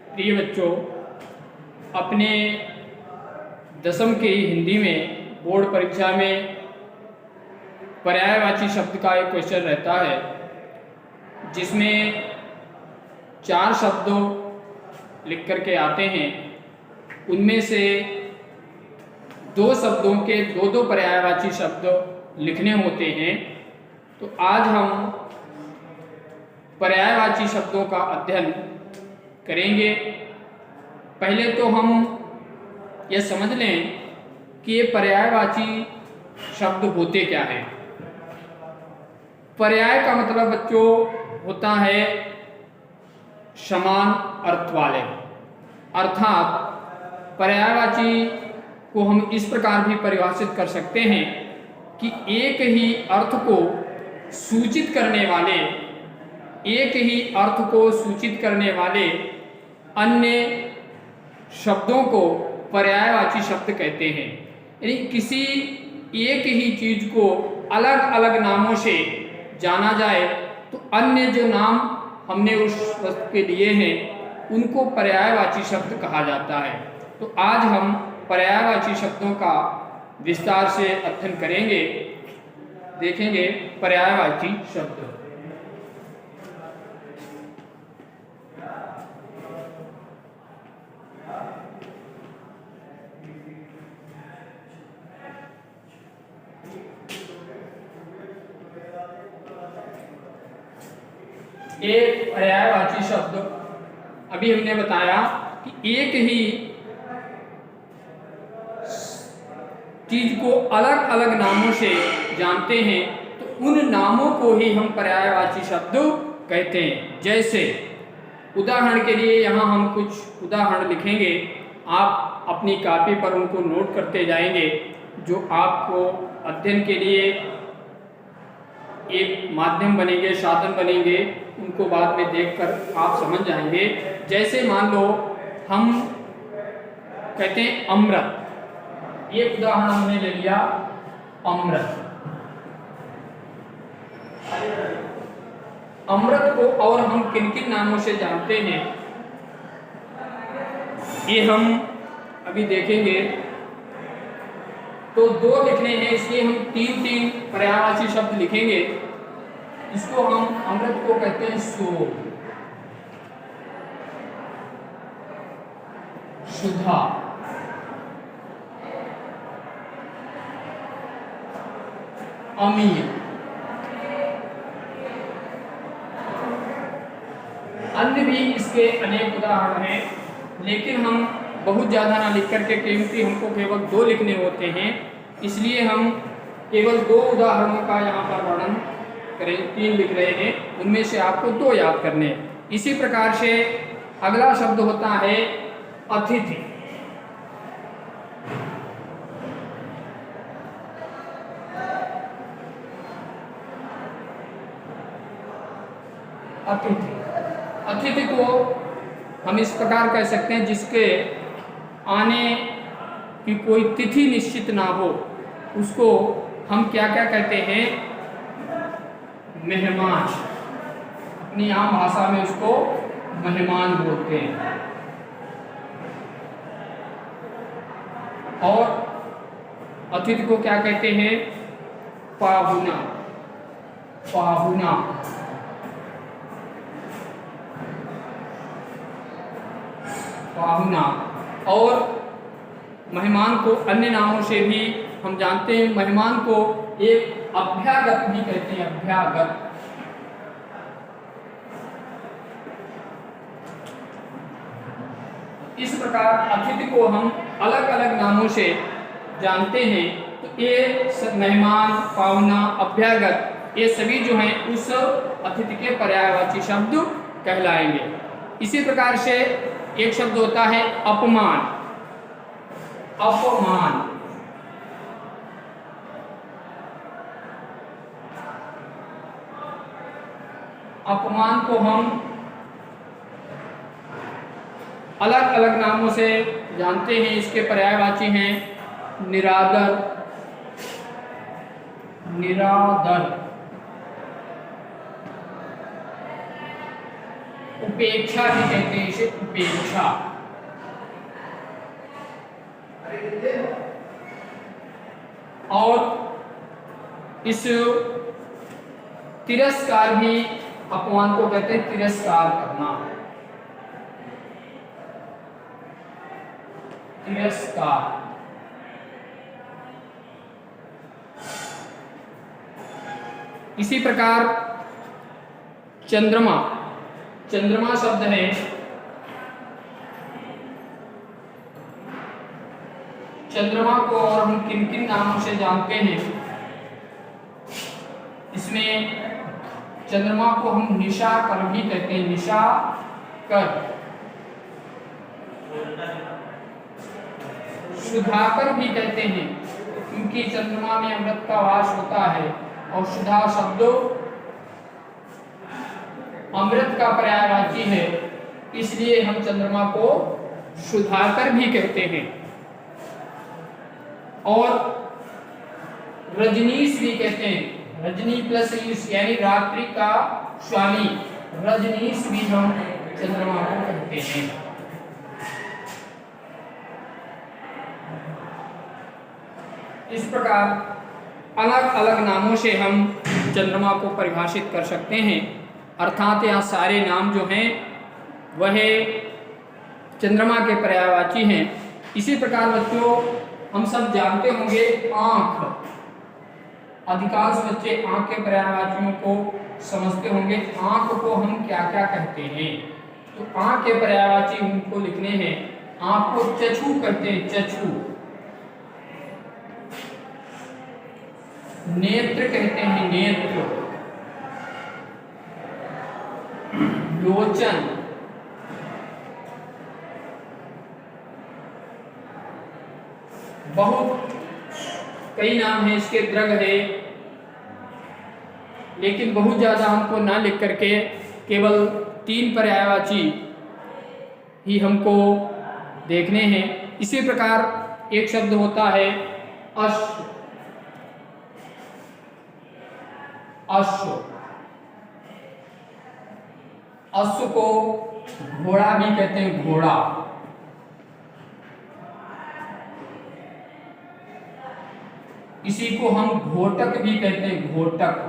प्रिय बच्चों, अपने दसम की हिंदी में बोर्ड परीक्षा में पर्यायवाची शब्द का एक क्वेश्चन रहता है जिसमें 4 शब्दों लिख करके आते हैं। उनमें से 2 शब्दों के 2 पर्यायवाची शब्द लिखने होते हैं। तो आज हम पर्यायवाची शब्दों का अध्ययन करेंगे। पहले तो हम यह समझ लें कि ये पर्यायवाची शब्द होते क्या हैं। पर्याय का मतलब बच्चों होता है समान अर्थ वाले, अर्थात पर्यायवाची को हम इस प्रकार भी परिभाषित कर सकते हैं कि एक ही अर्थ को सूचित करने वाले अन्य शब्दों को पर्यायवाची शब्द कहते हैं। यानी किसी एक ही चीज को अलग अलग नामों से जाना जाए तो अन्य जो नाम हमने उस वस्तु के लिए हैं उनको पर्यायवाची शब्द कहा जाता है। तो आज हम पर्यायवाची शब्दों का विस्तार से अध्ययन करेंगे, देखेंगे पर्यायवाची शब्द। एक पर्यायवाची शब्द, अभी हमने बताया कि एक ही चीज को अलग अलग नामों से जानते हैं तो उन नामों को ही हम पर्यायवाची शब्द कहते हैं। जैसे उदाहरण के लिए यहाँ हम कुछ उदाहरण लिखेंगे, आप अपनी कॉपी पर उनको नोट करते जाएंगे, जो आपको अध्ययन के लिए एक माध्यम बनेंगे, साधन बनेंगे। उनको बाद में देखकर आप समझ जाएंगे। जैसे मान लो हम कहते हैं अमृत, ये उदाहरण हमने ले लिया अमृत। अमृत को और हम किन किन नामों से जानते हैं ये हम अभी देखेंगे। तो 2 लिखने हैं, इसलिए हम 3 पर्यायवाची शब्द लिखेंगे। इसको हम अमृत को कहते हैं शोभ, सुधा, अमीर। अन्य भी इसके अनेक उदाहरण हैं, लेकिन हम बहुत ज़्यादा ना लिख करके, क्योंकि हमको केवल 2 लिखने होते हैं, इसलिए हम केवल 2 उदाहरणों का यहाँ पर वर्णन करें। 3 लिख रहे हैं, उनमें से आपको 2 याद करने हैं। इसी प्रकार से अगला शब्द होता है अतिथि। अतिथि को हम इस प्रकार कह सकते हैं जिसके आने की कोई तिथि निश्चित ना हो, उसको हम क्या क्या कहते हैं? मेहमान। अपनी आम भाषा में उसको मेहमान बोलते हैं। और अतिथि को क्या कहते हैं? पाहुना। पाहुना। पाहुना। और मेहमान को अन्य नामों से भी हम जानते हैं। मेहमान को एक अभ्यागत भी कहते हैं, अभ्यागत। इस प्रकार अतिथि को हम अलग अलग नामों से जानते हैं। तो ये मेहमान, पाहुना, अभ्यागत, ये सभी जो हैं उस अतिथि के पर्यायवाची शब्द कहलाएंगे। इसी प्रकार से एक शब्द होता है अपमान। अपमान। अपमान को हम अलग अलग नामों से जानते हैं। इसके पर्यायवाची हैं निरादर, निरादर, उपेक्षा भी कहते हैं इसे, उपेक्षा। और इस तिरस्कार भी अपमान को कहते हैं तिरस्कार करना, तिरस्कार। इसी प्रकार चंद्रमा, चंद्रमा शब्द है, चंद्रमा को और हम किन किन नामों से जानते हैं? इसमें चंद्रमा को हम निशाकर भी कहते हैं, निशाकर, सुधाकर भी कहते हैं, क्योंकि चंद्रमा में अमृत का वास होता है और सुधा शब्द अमृत का पर्यायवाची है, इसलिए हम चंद्रमा को सुधाकर भी कहते हैं। और रजनीश भी कहते हैं, रजनी प्लस ईश यानी रात्रि का स्वामी, रजनीश भी हम चंद्रमा को कहते हैं। इस प्रकार अलग अलग नामों से हम चंद्रमा को परिभाषित कर सकते हैं, अर्थात यहाँ सारे नाम जो हैं वह चंद्रमा के पर्यायवाची हैं। इसी प्रकार बच्चों हम सब जानते होंगे आँख, अधिकांश बच्चे आँख के पर्यायवाचियों को समझते होंगे। आँख को हम क्या क्या कहते हैं? तो आँख के पर्यायवाची उनको लिखने हैं। आँख को चक्षु कहते हैं, चक्षु। नेत्र कहते हैं, नेत्र। लोचन, बहुत कई नाम है इसके, दृग है, लेकिन बहुत ज्यादा हमको ना लिख करके केवल 3 पर्यायवाची ही हमको देखने हैं। इसी प्रकार एक शब्द होता है अश्व, अश्व, अश्व को घोड़ा भी कहते हैं, घोड़ा। इसी को हम घोटक भी कहते हैं, घोटक।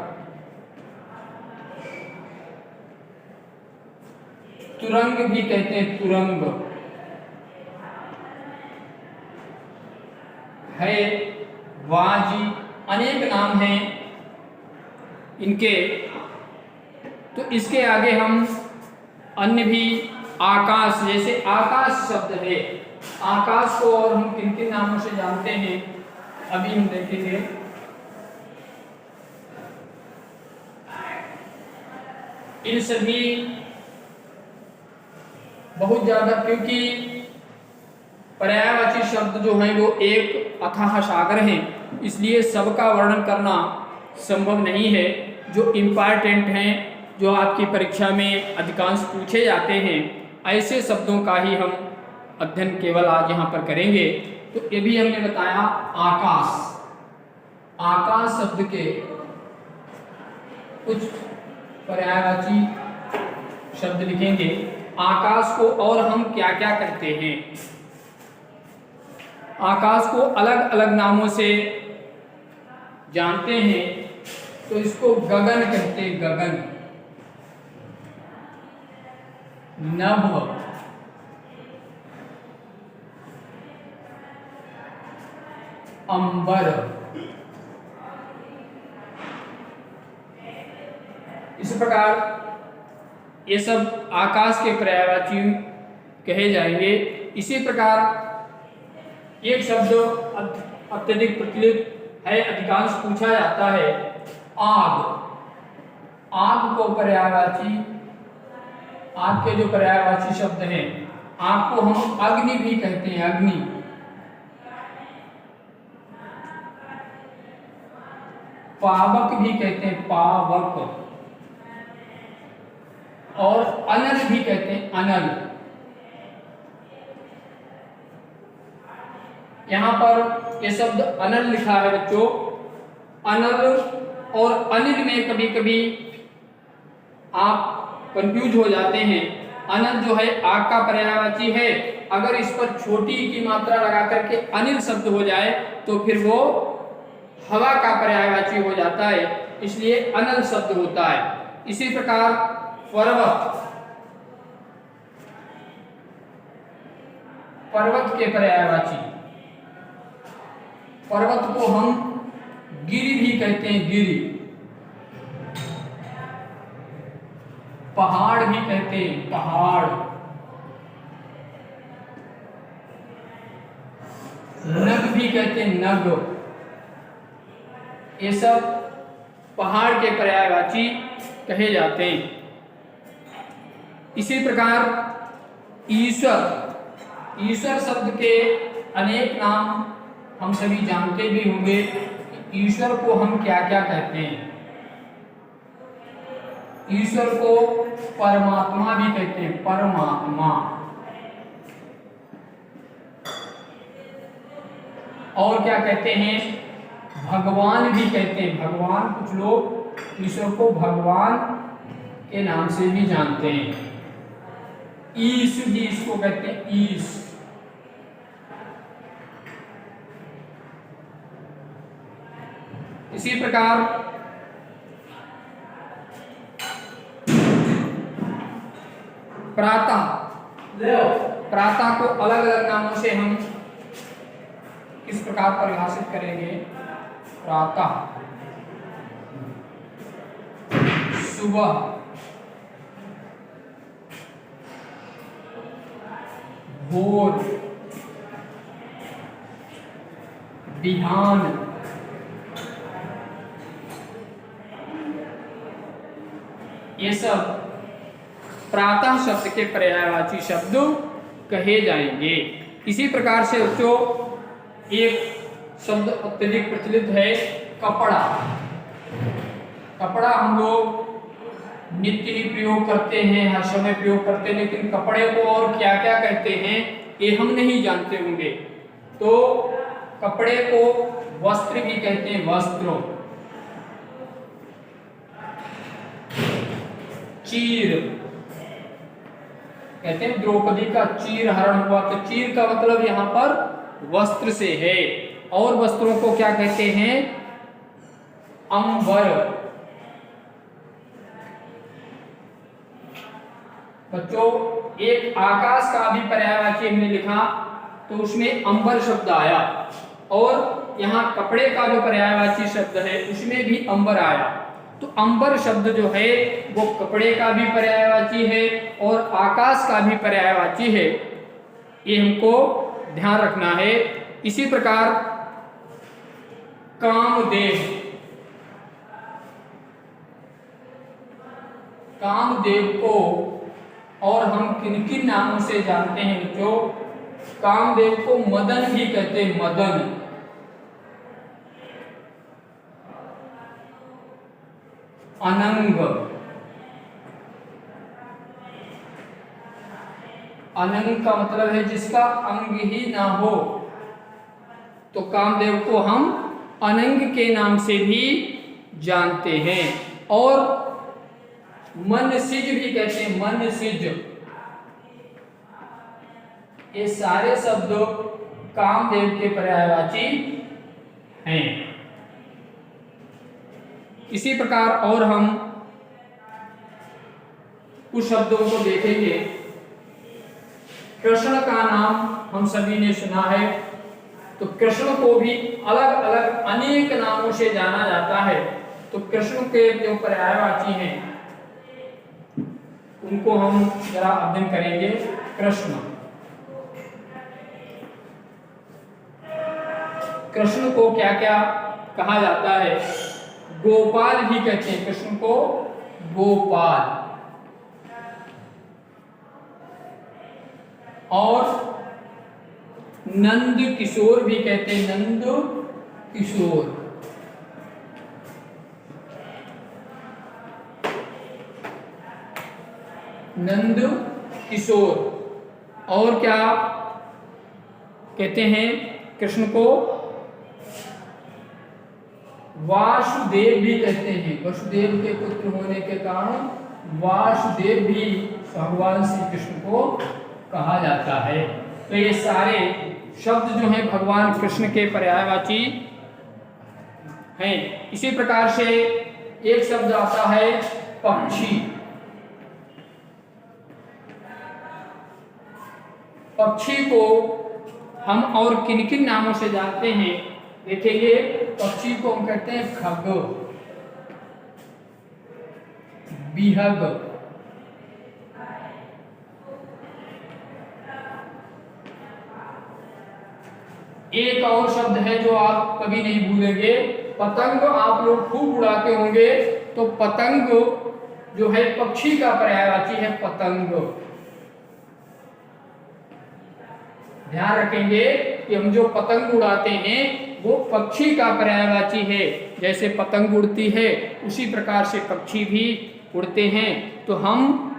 तुरंग भी कहते हैं, तुरंग है, वाजी, अनेक नाम हैं इनके। तो इसके आगे हम अन्य भी, आकाश, जैसे आकाश शब्द है, आकाश को और हम किन किन नामों से जानते हैं अभी हम देखेंगे। इन सभी बहुत ज्यादा, क्योंकि पर्यायवाची शब्द जो हैं वो एक अथाह सागर हैं, इसलिए सबका वर्णन करना संभव नहीं है। जो इम्पॉर्टेंट हैं, जो आपकी परीक्षा में अधिकांश पूछे जाते हैं, ऐसे शब्दों का ही हम अध्ययन केवल आज यहाँ पर करेंगे। तो ये भी हमने बताया आकाश, आकाश शब्द के कुछ पर्यायवाची शब्द लिखेंगे। आकाश को और हम क्या क्या कहते हैं? आकाश को अलग अलग नामों से जानते हैं। तो इसको गगन कहते हैं, गगन, नभ, अंबर। इस प्रकार ये सब आकाश के पर्यायवाची कहे जाएंगे। इसी प्रकार एक शब्द अत्यधिक प्रचलित है, अधिकांश पूछा जाता है, आग। आग को पर्यायवाची, आग के जो पर्यायवाची शब्द हैं, आग को हम अग्नि भी कहते हैं, अग्नि। पावक भी कहते हैं, पावक। और अनल भी कहते हैं, अनल। यहां पर ये शब्द अनल लिखा है बच्चों। अनल और अनिल में कभी कभी आप कंफ्यूज हो जाते हैं। अनल जो है आग का पर्यायवाची है। अगर इस पर छोटी की मात्रा लगा करके अनिल शब्द हो जाए तो फिर वो हवा का पर्यायवाची हो जाता है, इसलिए अनल शब्द होता है। इसी प्रकार पर्वत, पर्वत के पर्यायवाची, पर्वत को हम गिरि भी कहते हैं, गिरि। पहाड़ भी कहते हैं, पहाड़। नग भी कहते हैं, नग। ये सब पहाड़ के पर्यायवाची कहे जाते हैं। इसी प्रकार ईश्वर, ईश्वर शब्द के अनेक नाम हम सभी जानते भी होंगे। ईश्वर को हम क्या क्या कहते हैं? ईश्वर को परमात्मा भी कहते हैं, परमात्मा। और क्या कहते हैं? भगवान भी कहते हैं, भगवान। कुछ लोग ईश्वर को भगवान के नाम से भी जानते हैं। ईश भी इसको कहते हैं, ईश। इसी प्रकार प्रातः, प्रातः को अलग अलग नामों से हम किस प्रकार परिभाषित करेंगे? प्रातः, सुबह, भोर, बिहान, ये सब प्रातः शब्द के पर्यायवाची शब्द कहे जाएंगे। इसी प्रकार से बच्चों एक शब्द अत्यधिक प्रचलित है, कपड़ा। कपड़ा हम लोग नित्य ही प्रयोग करते हैं, हर समय प्रयोग करते हैं, लेकिन कपड़े को और क्या क्या कहते हैं ये हम नहीं जानते होंगे। तो कपड़े को वस्त्र भी कहते हैं, वस्त्र। चीर कहते हैं, द्रौपदी का चीर हरण हुआ, तो चीर का मतलब यहाँ पर वस्त्र से है। और वस्त्रों को क्या कहते हैं? अंबर। बच्चों एक आकाश का भी पर्यायवाची हमने लिखा तो उसमें अंबर शब्द आया, और यहाँ कपड़े का जो पर्यायवाची शब्द है उसमें भी अंबर आया। तो अंबर शब्द जो है वो कपड़े का भी पर्यायवाची है और आकाश का भी पर्यायवाची है, ये हमको ध्यान रखना है। इसी प्रकार कामदेव, कामदेव को और हम किन किन नामों से जानते हैं बच्चों? कामदेव को मदन भी कहते हैं, मदन। अनंग, अनंग का मतलब है जिसका अंग ही ना हो, तो कामदेव को हम अनंग के नाम से भी जानते हैं। और मनसिज भी कहते हैं, मनसिज। ये सारे शब्द कामदेव के पर्यायवाची हैं। इसी प्रकार और हम कुछ शब्दों को देखेंगे। कृष्ण का नाम हम सभी ने सुना है, तो कृष्ण को भी अलग अलग अनेक नामों से जाना जाता है। तो कृष्ण के जो पर्यायवाची हैं उनको हम जरा अध्ययन करेंगे। कृष्ण, कृष्ण को क्या क्या कहा जाता है? गोपाल भी कहते हैं, कृष्ण को गोपाल। और नंद किशोर भी कहते हैं, नंद किशोर। नंद किशोर। और क्या कहते हैं कृष्ण को? वासुदेव भी कहते हैं, वसुदेव के पुत्र होने के कारण वासुदेव भी भगवान श्री कृष्ण को कहा जाता है। तो ये सारे शब्द जो हैं भगवान कृष्ण के पर्यायवाची हैं। इसी प्रकार से एक शब्द आता है पक्षी। पक्षी को हम और किन किन नामों से जानते हैं देखेंगे। पक्षी को हम कहते हैं खग, बिहग, एक और शब्द है जो आप कभी नहीं भूलेंगे, पतंग। आप लोग खूब उड़ाते होंगे, तो पतंग जो है पक्षी का पर्यायवाची है, पतंग। ध्यान रखेंगे कि हम जो पतंग उड़ाते हैं वो पक्षी का पर्यायवाची है। जैसे पतंग उड़ती है उसी प्रकार से पक्षी भी उड़ते हैं। तो हम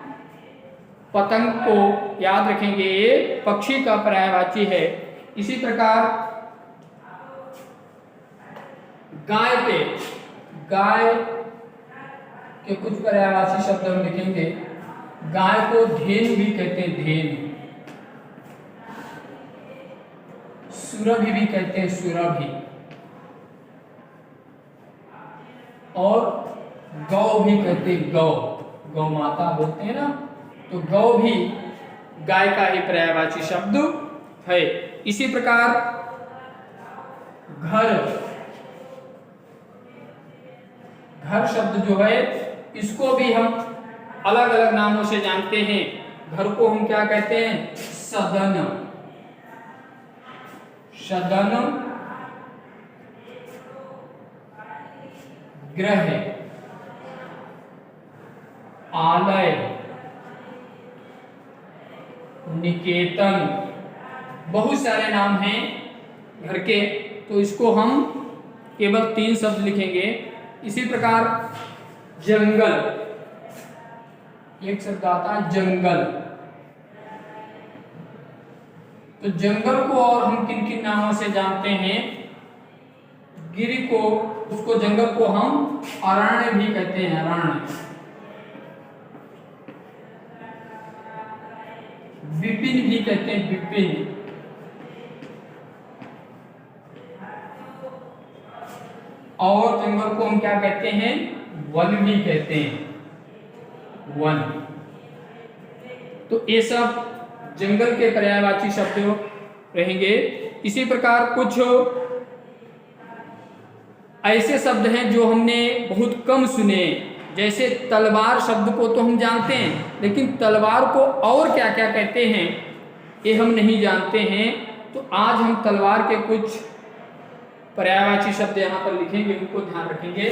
पतंग को याद रखेंगे, ये पक्षी का पर्यायवाची है। इसी प्रकार गाय के कुछ पर्यायवाची शब्द हम लिखेंगे। गाय को धेनु भी कहते हैं, धेनु। सुरभि भी कहते हैं, सुरभि। और गौ भी कहते हैं, गौ। गौ माता बोलते हैं ना, तो गौ भी गाय का ही पर्यायवाची शब्द है। इसी प्रकार घर शब्द जो है इसको भी हम अलग अलग नामों से जानते हैं। घर को हम क्या कहते हैं? सदन, सदन, गृह, आलय, निकेतन, बहुत सारे नाम हैं घर के। तो इसको हम केवल 3 शब्द लिखेंगे। इसी प्रकार जंगल, एक शब्द आता है जंगल। तो जंगल को और हम किन किन नामों से जानते हैं? गिरी को, उसको जंगल को हम अरण्य भी कहते हैं, अरण्य। विपिन भी कहते हैं, विपिन। और जंगल को हम क्या कहते हैं? वन भी कहते हैं, वन। तो ये सब जंगल के पर्यायवाची शब्द रहेंगे। इसी प्रकार कुछ ऐसे शब्द हैं जो हमने बहुत कम सुने। जैसे तलवार शब्द को तो हम जानते हैं, लेकिन तलवार को और क्या क्या कहते हैं ये हम नहीं जानते हैं। तो आज हम तलवार के कुछ पर्यायवाची शब्द यहाँ पर लिखेंगे, उनको ध्यान रखेंगे।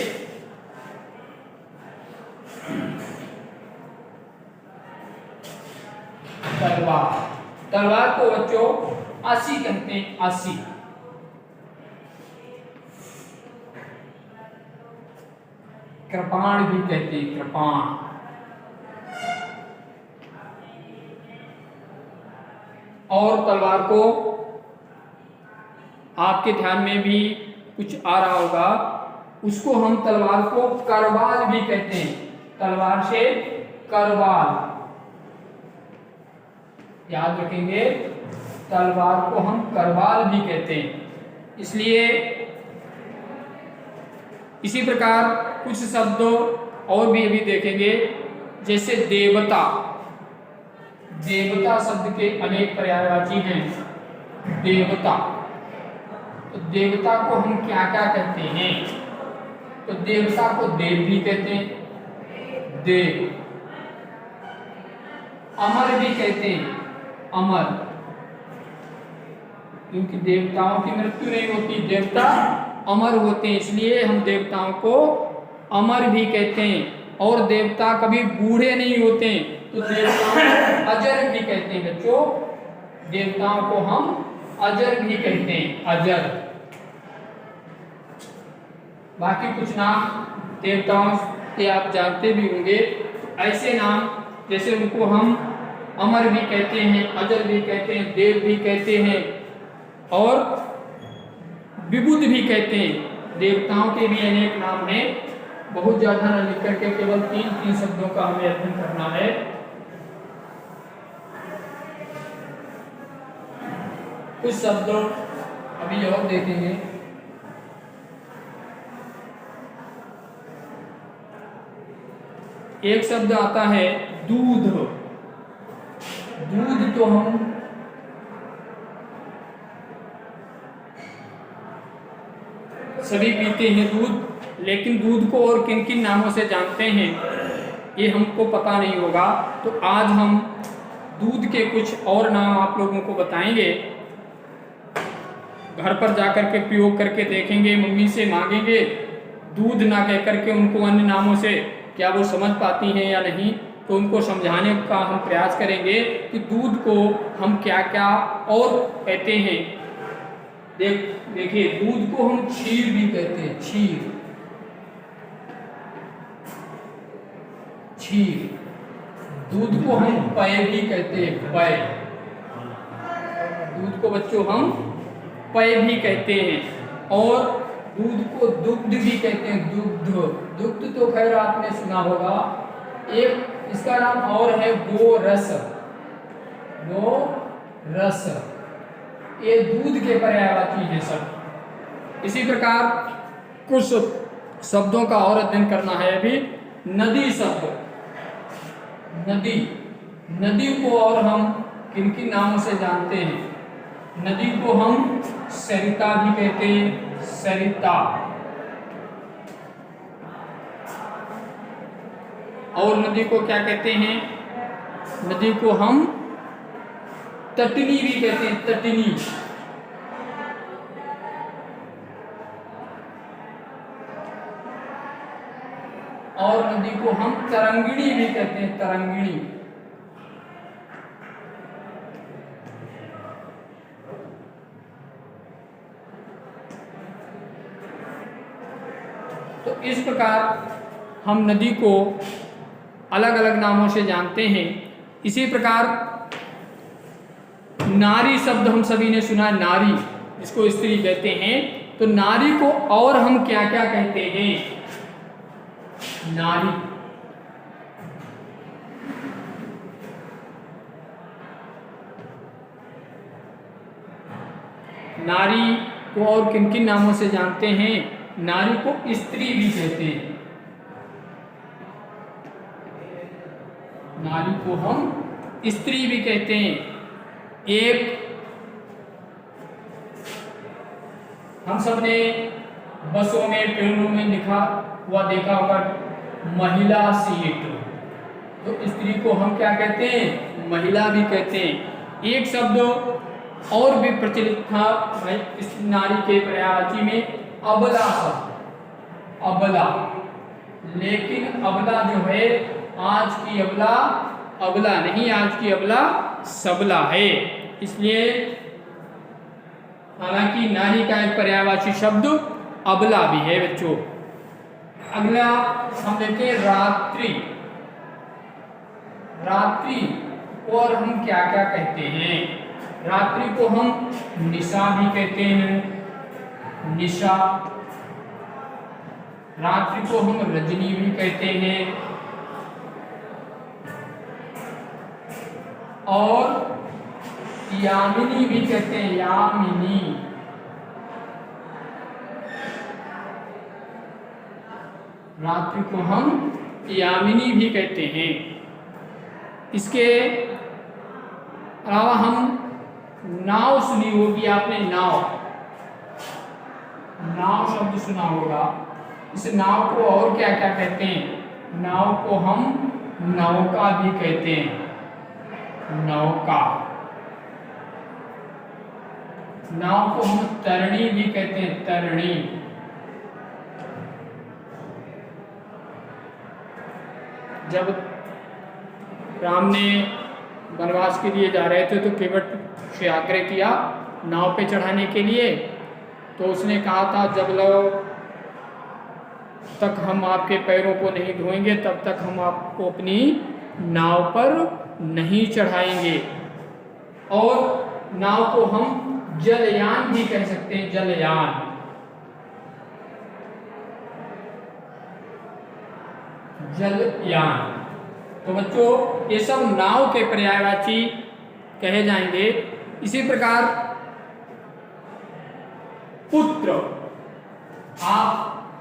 तलवार, तलवार को बच्चों आसी कहते हैं, आसी। कृपाण भी कहते हैं, कृपाण। और तलवार को आपके ध्यान में भी कुछ आ रहा होगा, उसको हम तलवार को करवाल भी कहते हैं। तलवार से करवाल, याद रखेंगे, तलवार को हम करवाल भी कहते हैं। इसलिए इसी प्रकार कुछ शब्द और भी अभी देखेंगे। जैसे देवता, देवता शब्द के अनेक पर्यायवाची हैं। देवता, तो देवता को हम क्या क्या कहते हैं? तो देवता को देव भी कहते हैं, देव। अमर भी कहते हैं, अमर, क्योंकि देवताओं की मृत्यु नहीं होती, देवता अमर होते हैं, इसलिए हम देवताओं को अमर भी कहते हैं। और देवता कभी बूढ़े नहीं होते, तो देवताओं को अजर भी कहते हैं बच्चों। देवताओं को हम अजर भी कहते हैं, अजर। बाकी कुछ नाम देवताओं के आप जानते भी होंगे। ऐसे नाम जैसे उनको हम अमर भी कहते हैं, अजर भी कहते हैं, देव भी कहते हैं और विबुध भी कहते हैं। देवताओं के भी अनेक नाम हैं। बहुत ज्यादा न लिख करके केवल 3 शब्दों का हमें अध्ययन करना है। कुछ शब्द अभी और देखेंगे। एक शब्द आता है दूध। दूध तो हम सभी पीते हैं दूध, लेकिन दूध को और किन किन नामों से जानते हैं ये हमको पता नहीं होगा। तो आज हम दूध के कुछ और नाम आप लोगों को बताएंगे। घर पर जाकर के प्रयोग करके देखेंगे, मम्मी से मांगेंगे दूध ना कह करके उनको अन्य नामों से, क्या वो समझ पाती हैं या नहीं। तो उनको समझाने का हम प्रयास करेंगे कि दूध को हम क्या क्या और कहते हैं। देखिए दूध को हम क्षीर भी कहते हैं, क्षीर। दूध को हम पेय भी कहते हैं, पेय। दूध को बच्चों हम पेय भी कहते हैं। और दूध को दुग्ध भी कहते हैं, दुग्ध। दुग्ध तो खैर आपने सुना होगा। एक इसका नाम और है गोरस। गोरस ये दूध के पर्यायवाची है सब। इसी प्रकार कुछ शब्दों का और अध्ययन करना है अभी। नदी शब्द, नदी। नदी को और हम किन किन नामों से जानते हैं। नदी को हम सरिता भी कहते हैं, सरिता। और नदी को क्या कहते हैं? नदी को हम तटनी भी कहते हैं, तटनी। और नदी को हम तरंगिणी भी कहते हैं, तरंगिणी। तो इस प्रकार हम नदी को अलग अलग नामों से जानते हैं। इसी प्रकार नारी शब्द हम सभी ने सुना है, नारी जिसको स्त्री कहते हैं। तो नारी को और हम क्या क्या कहते हैं? नारी, नारी को और किन किन नामों से जानते हैं? नारी को स्त्री भी कहते हैं। नारी को हम स्त्री भी कहते हैं। एक हम सब ने बसों में, ट्रेनों में लिखा हुआ देखा होगा, महिला सीट। तो स्त्री को हम क्या कहते हैं? महिला भी कहते हैं। एक शब्द और भी प्रचलित था इस नारी के पर्यायवाची में, अबला शब्द, अबला। लेकिन अबला जो है, आज की अबला अबला नहीं, आज की अबला सबला है। इसलिए हालांकि नारी का एक पर्यायवाची शब्द अबला भी है बच्चों। अगला हम देखते हैं रात्रि। रात्रि और हम क्या क्या कहते हैं? रात्रि को हम निशा भी कहते हैं, निशा। रात्रि को हम रजनी भी कहते हैं। और यामिनी भी कहते हैं, यामिनी। रात्रि को हम यामिनी भी कहते हैं। इसके अलावा हम नाव सुनी होगी आपने, नाव। नाव शब्द सुना होगा। इस नाव को और क्या क्या कहते हैं? नाव को हम नौका भी कहते हैं, नौका। नाव को हम तरणी भी कहते हैं, तरणी। जब राम ने वनवास के लिए जा रहे थे तो केवट से आग्रह किया नाव पे चढ़ाने के लिए। तो उसने कहा था, जब तक हम आपके पैरों को नहीं धोएंगे तब तक हम आपको अपनी नाव पर नहीं चढ़ाएंगे। और नाव को हम जलयान भी कह सकते हैं, जलयान। जलयान। तो बच्चों ये सब नाव के पर्यायवाची कहे जाएंगे। इसी प्रकार पुत्र,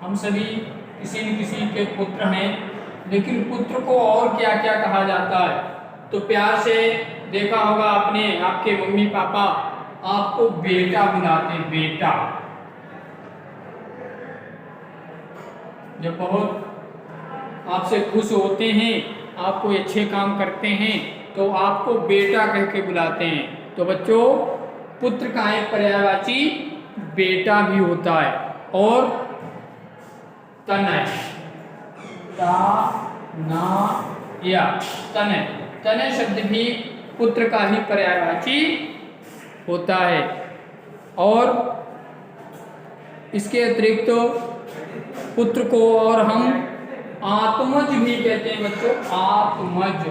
हम सभी किसी न किसी के पुत्र हैं, लेकिन पुत्र को और क्या क्या कहा जाता है? तो प्यार से देखा होगा आपने, आपके मम्मी पापा आपको बेटा बुलाते हैं, बेटा। जब बहुत आपसे खुश होते हैं, आप कोई अच्छे काम करते हैं, तो आपको बेटा कह के बुलाते हैं। तो बच्चों, पुत्र का एक पर्यायवाची बेटा भी होता है। और तनय, तनय, तनय शब्द भी पुत्र का ही पर्यायवाची होता है। और इसके अतिरिक्त पुत्र को और हम आत्मज भी कहते हैं बच्चों, आत्मज।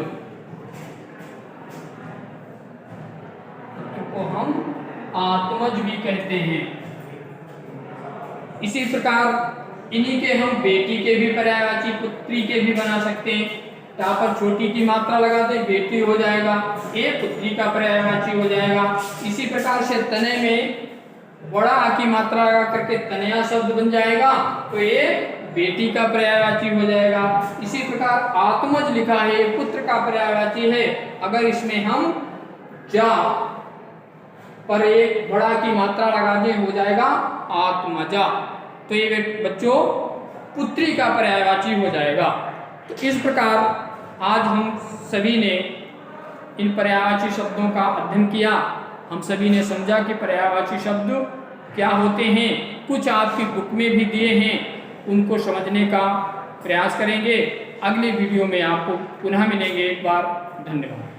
पुत्र को हम आत्मज भी कहते हैं। इसी प्रकार इन्हीं के हम बेटी के भी पर्यायवाची, पुत्री के भी बना सकते हैं। यहाँ पर छोटी की मात्रा लगा दें, बेटी हो जाएगा, ये पुत्री का पर्यायवाची हो जाएगा। इसी प्रकार से तनय में बड़ा आ की मात्रा लगा करके तनया शब्द बन जाएगा, तो ये बेटी का पर्यायवाची हो जाएगा। इसी प्रकार आत्मज लिखा है, पुत्र का पर्यायवाची है। अगर इसमें हम जा पर एक बड़ा की मात्रा लगा दें, हो जाएगा आत्मजा। तो ये बच्चों पुत्री का पर्यायवाची हो जाएगा। तो इस प्रकार आज हम सभी ने इन पर्यायवाची शब्दों का अध्ययन किया। हम सभी ने समझा कि पर्यायवाची शब्द क्या होते हैं। कुछ आपकी बुक में भी दिए हैं, उनको समझने का प्रयास करेंगे। अगले वीडियो में आपको पुनः मिलेंगे। एक बार धन्यवाद।